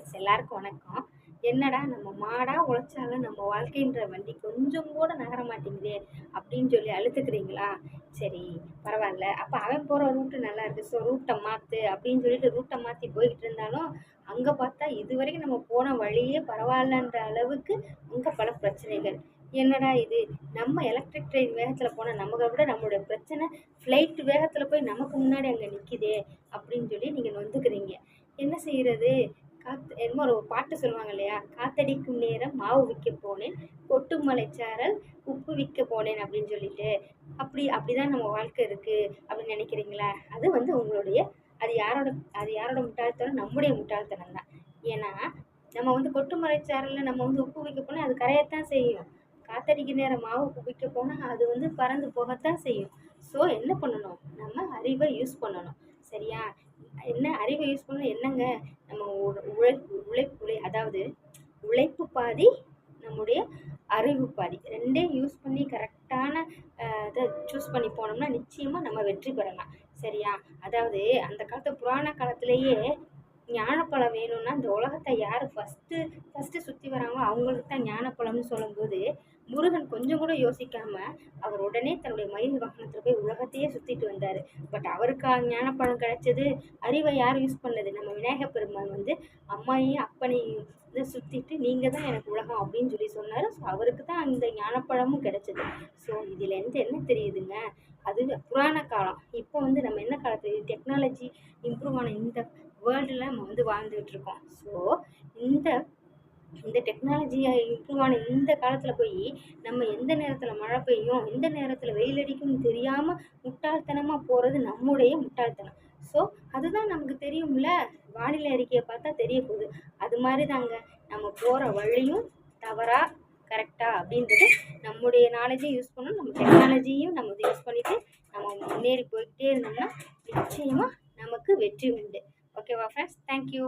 Friends எல்லாருக்கும் வணக்கம். என்னடா நம்ம மாடா உழைச்சாலும் நம்ம வாழ்க்கைன்ற வண்டி கொஞ்சம் கூட நகர மாட்டேங்குதே அப்படின்னு சொல்லி அழுத்துக்கிறீங்களா? சரி, பரவாயில்ல. அப்போ அவன் போகிற ரூட்டு நல்லா இருக்கு, ஸோ ரூட்டை மாற்று அப்படின்னு சொல்லிட்டு ரூட்டை மாற்றி போய்கிட்டு இருந்தாலும் அங்கே பார்த்தா இது வரைக்கும் நம்ம போன வழியே பரவாயில்லன்ற அளவுக்கு அங்கே பல பிரச்சனைகள். என்னடா இது, நம்ம எலக்ட்ரிக் ட்ரெயின் வேகத்தில் போனால் நமக்கு விட நம்மளுடைய பிரச்சனை ஃப்ளைட் வேகத்தில் போய் நமக்கு முன்னாடி அங்கே நிற்கிதே அப்படின்னு சொல்லி நீங்கள் நொந்துக்கிறீங்க. என்ன செய்கிறது? என்னமோ ஒரு பாட்டு சொல்லுவாங்க இல்லையா, காத்தடிக்கும் நேரம் மாவு விற்க போனேன், கொட்டு மலைச்சாரல் உப்பு விற்க போனேன் அப்படின்னு சொல்லிட்டு. அப்படிதான் நம்ம வாழ்க்கை இருக்கு அப்படின்னு நினைக்கிறீங்களா? அது வந்து உங்களுடைய அது யாரோட முட்டாள்தனம்? நம்முடைய முட்டாள்தனம் தான். ஏன்னா நம்ம வந்து கொட்டு மலைச்சாரல்ல நம்ம வந்து உப்பு விற்க போனால் அது கரையத்தான் செய்யும். காத்தடிக்க நேரம் மாவு விற்க போனால் அது வந்து பறந்து போகத்தான் செய்யும். ஸோ என்ன பண்ணணும்? நம்ம அறிவை யூஸ் பண்ணணும். சரியா? என்ன அறிவை யூஸ் பண்ணணும்? என்னங்க, நம்ம அதாவது உழைப்பு பாதி, நம்முடைய அறிவு பாதி, ரெண்டையும் யூஸ் பண்ணி கரெக்டான இதை சூஸ் பண்ணி போனோம்னா நிச்சயமாக நம்ம வெற்றி பெறலாம். சரியா? அதாவது அந்த காலத்து புராண காலத்திலேயே ஞானப்பழம் வேணும்னா இந்த உலகத்தை யார் ஃபஸ்ட்டு சுற்றி வராங்களோ அவங்களுக்கு தான் ஞானப்பழம்னு சொல்லும்போது முருகன் கொஞ்சம் கூட யோசிக்காம அவர் உடனே தன்னுடைய மயில் வாகனத்தில் போய் உலகத்தையே சுற்றிட்டு வந்தார். பட் அவருக்கு ஞானப்பழம் கிடைச்சது. அறிவை யார் யூஸ் பண்ணது? நம்ம விநாயகப் பெருமான் வந்து அம்மாயையும் அப்பனையும் இதை சுற்றிட்டு நீங்கள் தான் எனக்கு உலகம் அப்படின்னு சொல்லி சொன்னார். ஸோ அவருக்கு தான் அந்த ஞானப்பழமும் கிடைச்சது. ஸோ இதுலேருந்து என்ன தெரியுதுங்க? அது புராண காலம். இப்போ வந்து நம்ம என்ன காலத்தில் டெக்னாலஜி இம்ப்ரூவ் ஆன இந்த வேர்ல்டில் நம்ம வந்து வாழ்ந்துகிட்டு இருக்கோம். ஸோ இந்த டெக்னாலஜியை இம்ப்ரூவ் ஆன இந்த காலத்தில் போய் நம்ம எந்த நேரத்தில் மழை பெய்யும், எந்த நேரத்தில் வெயில் அடிக்கும்னு தெரியாமல் முட்டாள்தனமாக போகிறது நம்முடைய முட்டாள்தனம். ஸோ அதுதான் நமக்கு தெரியும்ல, வானிலை அறிக்கையை பார்த்தா தெரிய போகுது. அது மாதிரி தாங்க நம்ம போகிற வழியும் தவறா கரெக்டா அப்படின்றது நம்முடைய நாலேஜையும் யூஸ் பண்ணணும், நம்ம டெக்னாலஜியும் நம்ம யூஸ் பண்ணிவிட்டு நம்ம முன்னேறி போய்கிட்டே இருந்தோம்னா நிச்சயமாக நமக்கு வெற்றி உண்டு. ஓகேவா ஃப்ரெண்ட்ஸ்? தேங்க்யூ.